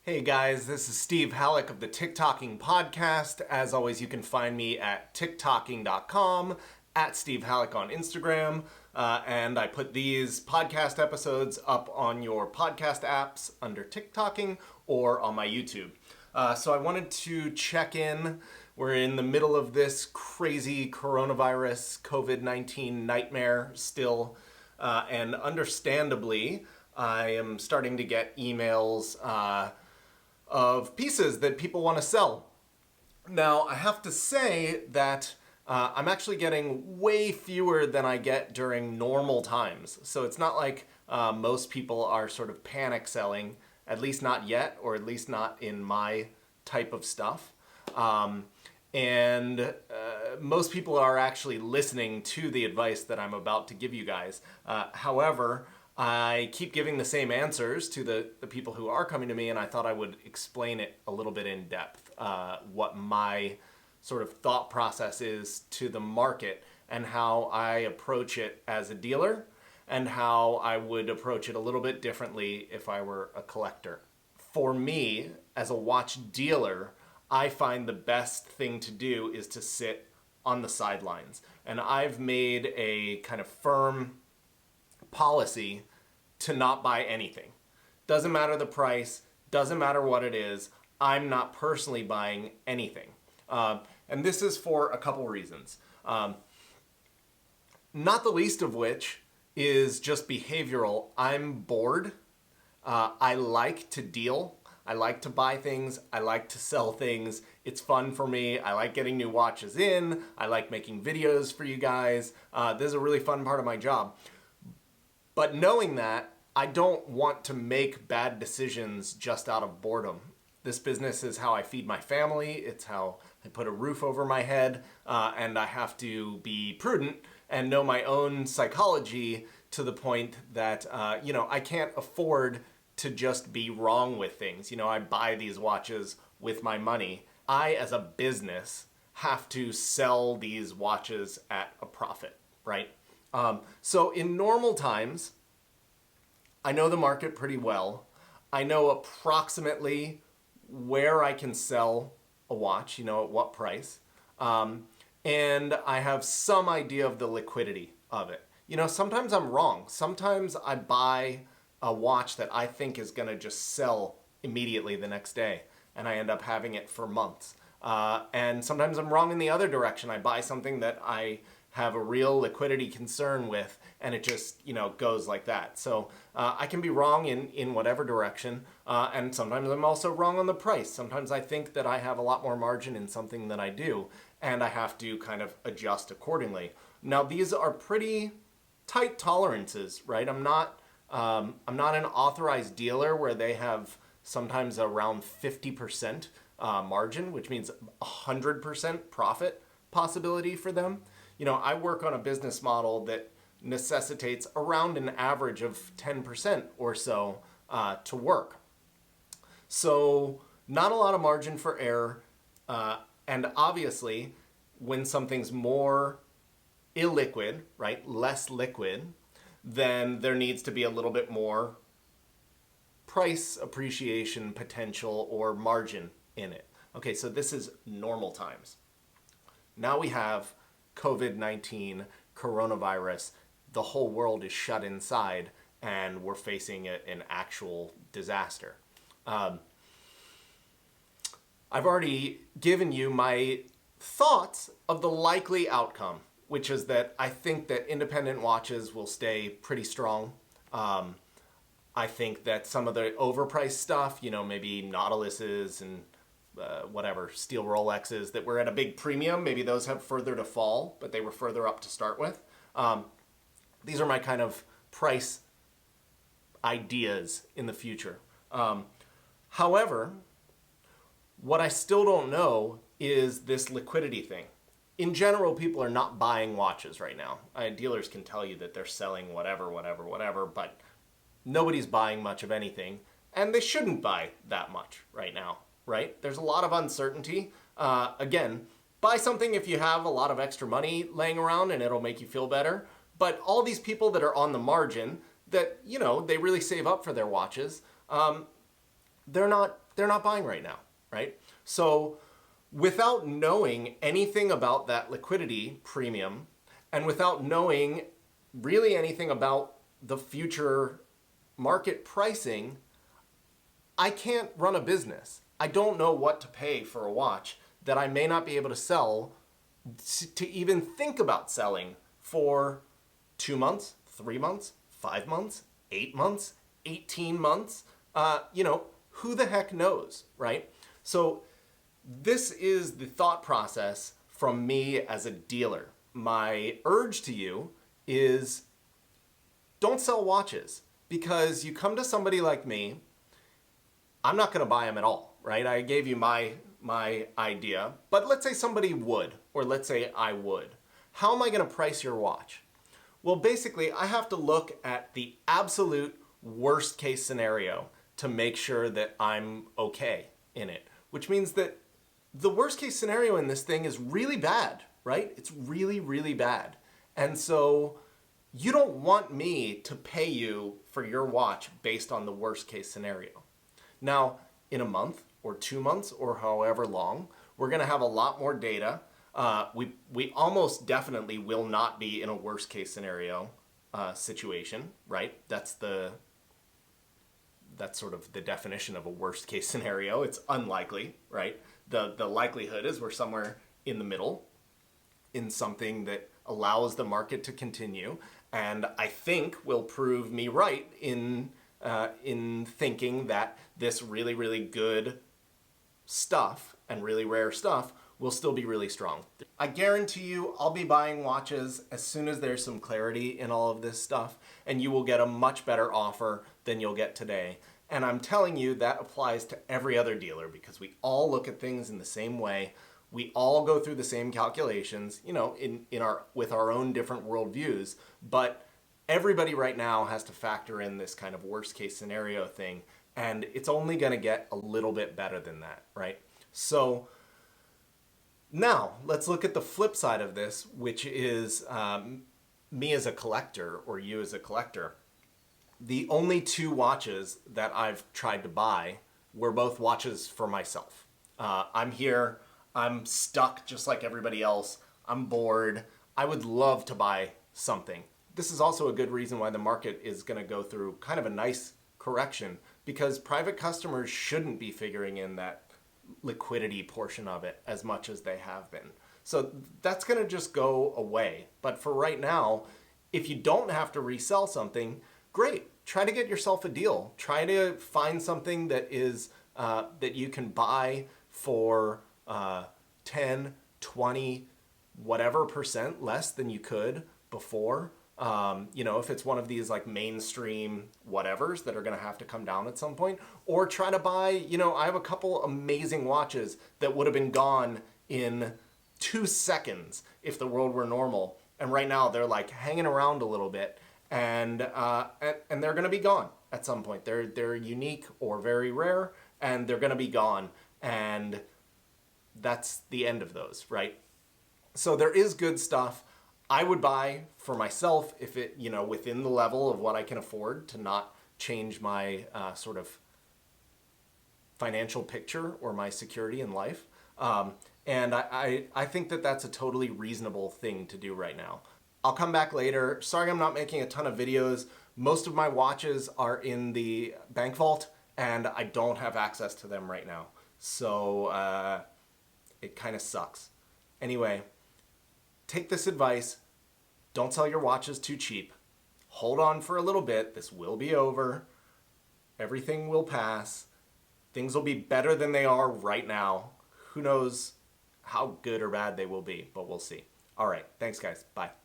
Hey guys, this is Steve Halleck of the TikToking Podcast. As always, you can find me at TikToking.com, at Steve Halleck on Instagram, and I put these podcast episodes up on your podcast apps under TikToking or on my YouTube. So I wanted to check in. We're in the middle of this crazy coronavirus, COVID-19 nightmare still, and understandably, I am starting to get emails of pieces that people want to sell. Now, I have to say that I'm actually getting way fewer than I get during normal times. So it's not like most people are sort of panic selling, at least not yet, or at least not in my type of stuff. And most people are actually listening to the advice that I'm about to give you guys. However, I keep giving the same answers to the people who are coming to me, and I thought I would explain it a little bit in depth, what my sort of thought process is to the market and how I approach it as a dealer and how I would approach it a little bit differently if I were a collector. For me, as a watch dealer, I find the best thing to do is to sit on the sidelines. And I've made a kind of firm policy to not buy anything. Doesn't matter the price, doesn't matter what it is, I'm not personally buying anything. And this is for a couple reasons. Not the least of which is just behavioral. I'm bored. I like to deal. I like to buy things. I like to sell things. It's fun for me. I like getting new watches in. I like making videos for you guys. This is a really fun part of my job. But knowing that, I don't want to make bad decisions just out of boredom. This business is how I feed my family. It's how I put a roof over my head. And I have to be prudent and know my own psychology to the point that, I can't afford to just be wrong with things. I buy these watches with my money. I, as a business, have to sell these watches at a profit, right? So in normal times, I know the market pretty well. I know approximately where I can sell a watch, at what price. And I have some idea of the liquidity of it. Sometimes I'm wrong. Sometimes I buy a watch that I think is going to just sell immediately the next day, and I end up having it for months. And sometimes I'm wrong in the other direction. I buy something that I have a real liquidity concern with, and it just, goes like that. So I can be wrong in whatever direction, and sometimes I'm also wrong on the price. Sometimes I think that I have a lot more margin in something than I do, and I have to kind of adjust accordingly. Now, these are pretty tight tolerances, right? I'm not an authorized dealer where they have sometimes around 50% margin, which means 100% profit possibility for them. I work on a business model that necessitates around an average of 10% or so to work. So not a lot of margin for error. And obviously, when something's more illiquid, right, less liquid, then there needs to be a little bit more price appreciation potential or margin in it. Okay, so this is normal times. Now we have COVID-19, coronavirus, the whole world is shut inside, and we're facing an actual disaster. I've already given you my thoughts of the likely outcome, which is that I think that independent watches will stay pretty strong. I think that some of the overpriced stuff, maybe Nautiluses and steel Rolexes that were at a big premium, maybe those have further to fall, but they were further up to start with. These are my kind of price ideas in the future. However, what I still don't know is this liquidity thing. In general, people are not buying watches right now. Dealers can tell you that they're selling whatever, but nobody's buying much of anything, and they shouldn't buy that much right now, right? There's a lot of uncertainty. Again, buy something if you have a lot of extra money laying around and it'll make you feel better. But all these people that are on the margin that, they really save up for their watches, they're not buying right now, right? So without knowing anything about that liquidity premium and without knowing really anything about the future market pricing, I can't run a business. I don't know what to pay for a watch that I may not be able to sell, to even think about selling for 2 months, 3 months, 5 months, 8 months, 18 months. Who the heck knows, right? So this is the thought process from me as a dealer. My urge to you is don't sell watches, because you come to somebody like me, I'm not going to buy them at all, right? I gave you my idea, but let's say somebody would, or let's say I would. How am I going to price your watch? Well, basically, I have to look at the absolute worst case scenario to make sure that I'm okay in it, which means that the worst case scenario in this thing is really bad, right? It's really, really bad. And so you don't want me to pay you for your watch based on the worst case scenario. Now, in a month or 2 months or however long, we're going to have a lot more data. We almost definitely will not be in a worst case scenario situation, right? That's sort of the definition of a worst case scenario. It's unlikely, right? The likelihood is we're somewhere in the middle, in something that allows the market to continue, and I think will prove me right in thinking that this really, really good stuff and really rare stuff will still be really strong. I guarantee you I'll be buying watches as soon as there's some clarity in all of this stuff, and you will get a much better offer than you'll get today. And I'm telling you that applies to every other dealer, because we all look at things in the same way. We all go through the same calculations, with our own different worldviews, but everybody right now has to factor in this kind of worst case scenario thing, and it's only going to get a little bit better than that, right? So now let's look at the flip side of this, which is me as a collector, or you as a collector. The only 2 watches that I've tried to buy were both watches for myself. I'm here, I'm stuck just like everybody else, I'm bored, I would love to buy something. This is also a good reason why the market is going to go through kind of a nice correction, because private customers shouldn't be figuring in that liquidity portion of it as much as they have been. So that's going to just go away. But for right now, if you don't have to resell something, great. Try to get yourself a deal. Try to find something that is that you can buy for 10, 20, whatever percent less than you could before. If it's one of these like mainstream whatevers that are going to have to come down at some point, or try to buy, I have a couple amazing watches that would have been gone in 2 seconds if the world were normal. And right now they're like hanging around a little bit, and they're going to be gone at some point. They're unique or very rare, and they're going to be gone. And that's the end of those, right? So there is good stuff. I would buy for myself if it, within the level of what I can afford, to not change my sort of financial picture or my security in life. And I think that that's a totally reasonable thing to do right now. I'll come back later. Sorry I'm not making a ton of videos. Most of my watches are in the bank vault, and I don't have access to them right now. So it kind of sucks. Anyway, take this advice. Don't sell your watches too cheap. Hold on for a little bit. This will be over. Everything will pass. Things will be better than they are right now. Who knows how good or bad they will be, but we'll see. All right. Thanks, guys. Bye.